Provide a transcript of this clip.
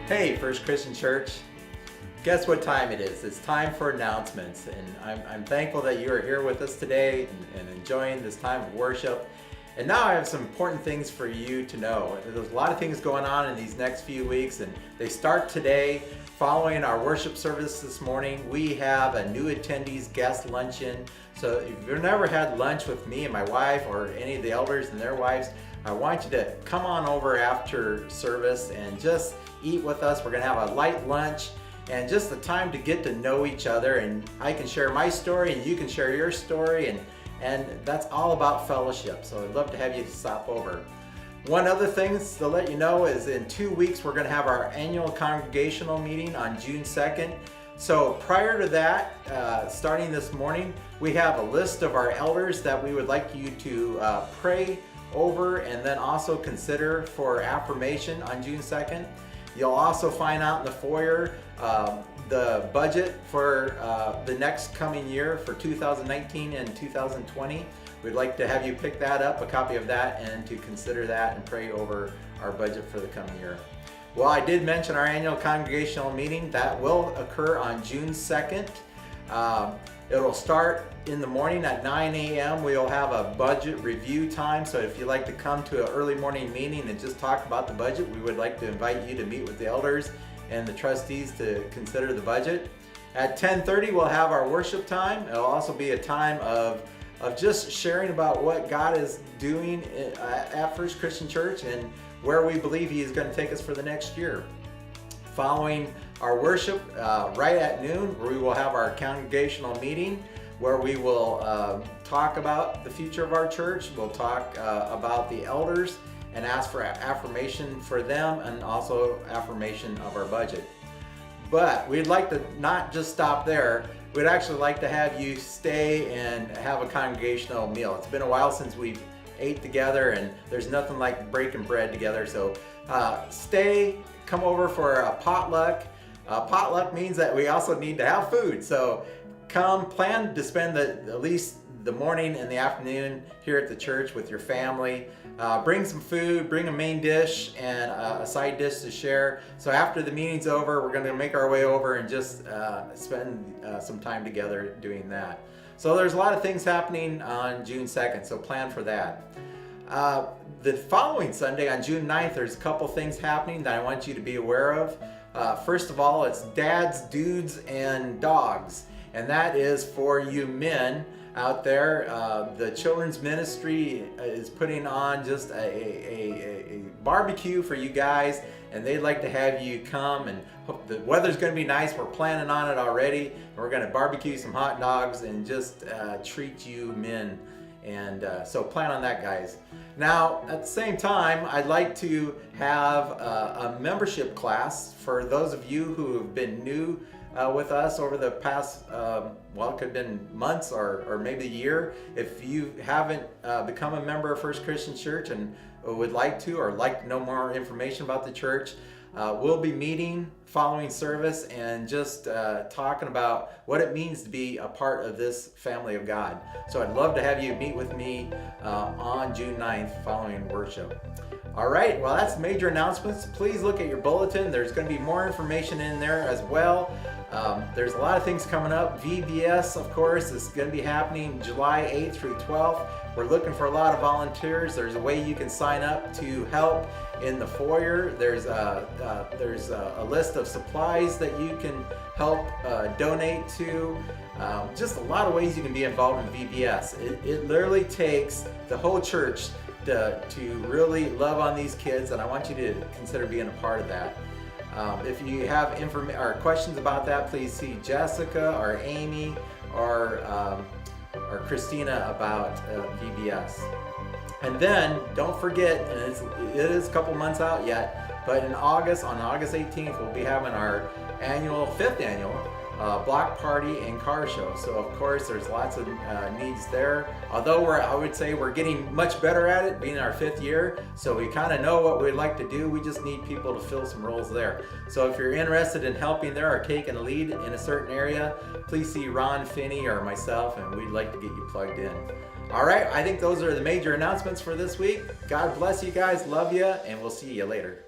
Hey, First Christian Church. Guess what time it is? It's time for announcements, and I'm thankful that you are here with us today and enjoying this time of worship. And now I have some important things for you to know. There's a lot of things going on in these next few weeks, and they start today. Following our worship service this morning, we have a new attendees guest luncheon. So if you've never had lunch with me and my wife or any of the elders and their wives, I want you to come on over after service and just eat with us. We're going to have a light lunch and just the time to get to know each other, and I can share my story and you can share your story, and that's all about fellowship. So I'd love to have you stop over. One other thing to let you know is in 2 weeks we're going to have our annual congregational meeting on June 2nd. So prior to that, starting this morning, we have a list of our elders that we would like you to pray over and then also consider for affirmation on June 2nd. You'll also find out in the foyer the budget for the next coming year for 2019 and 2020. We'd like to have you pick that up, a copy of that, and to consider that and pray over our budget for the coming year. Well, I did mention our annual congregational meeting. That will occur on June 2nd. It'll start in the morning at 9 a.m. We'll have a budget review time, so if you'd like to come to an early morning meeting and just talk about the budget, we would like to invite you to meet with the elders and the trustees to consider the budget. At 10:30 we'll have our worship time. It'll also be a time of just sharing about what God is doing at First Christian Church and where we believe He is going to take us for the next year. Following our worship, right at noon, we will have our congregational meeting where we will talk about the future of our church. We'll talk about the elders and ask for affirmation for them and also affirmation of our budget. But we'd like to not just stop there. We'd actually like to have you stay and have a congregational meal. It's been a while since we've ate together, and there's nothing like breaking bread together. So stay, come over for a potluck. Potluck means that we also need to have food. So come, plan to spend at least the morning and the afternoon here at the church with your family. Bring some food, bring a main dish and a side dish to share. So after the meeting's over, we're going to make our way over and just spend some time together doing that. So there's a lot of things happening on June 2nd, so plan for that. The following Sunday on June 9th, there's a couple things happening that I want you to be aware of. First of all, it's Dads, Dudes, and Dogs, and that is for you men out there. The children's ministry is putting on just a barbecue for you guys, and they'd like to have you come, and the weather's going to be nice. We're planning on it already. We're going to barbecue some hot dogs and just treat you men, and so plan on that, guys. Now at the same time, I'd like to have a membership class for those of you who have been new with us over the past, well, it could have been months or maybe a year. If you haven't become a member of First Christian Church and would like to, or like to know more information about the church, we'll be meeting following service and just talking about what it means to be a part of this family of God. So I'd love to have you meet with me on June 9th following worship. All right, well, that's major announcements. Please look at your bulletin. There's going to be more information in there as well. There's a lot of things coming up. VBS, of course, is going to be happening July 8th through 12th. We're looking for a lot of volunteers. There's a way you can sign up to help in the foyer. There's a list of supplies that you can help donate to. Just a lot of ways you can be involved in VBS. It literally takes the whole church to really love on these kids, and I want you to consider being a part of that. If you have questions about that, please see Jessica or Amy or Christina about VBS. And then don't forget, and it is a couple months out yet, but on August 18th, we'll be having our fifth annual block party and car show. So of course there's lots of needs there. Although I would say we're getting much better at it, being our 5th year. So we kind of know what we'd like to do. We just need people to fill some roles there. So if you're interested in helping there or taking a lead in a certain area, please see Ron, Finney, or myself, and we'd like to get you plugged in. All right, I think those are the major announcements for this week. God bless you guys, love you, and we'll see you later.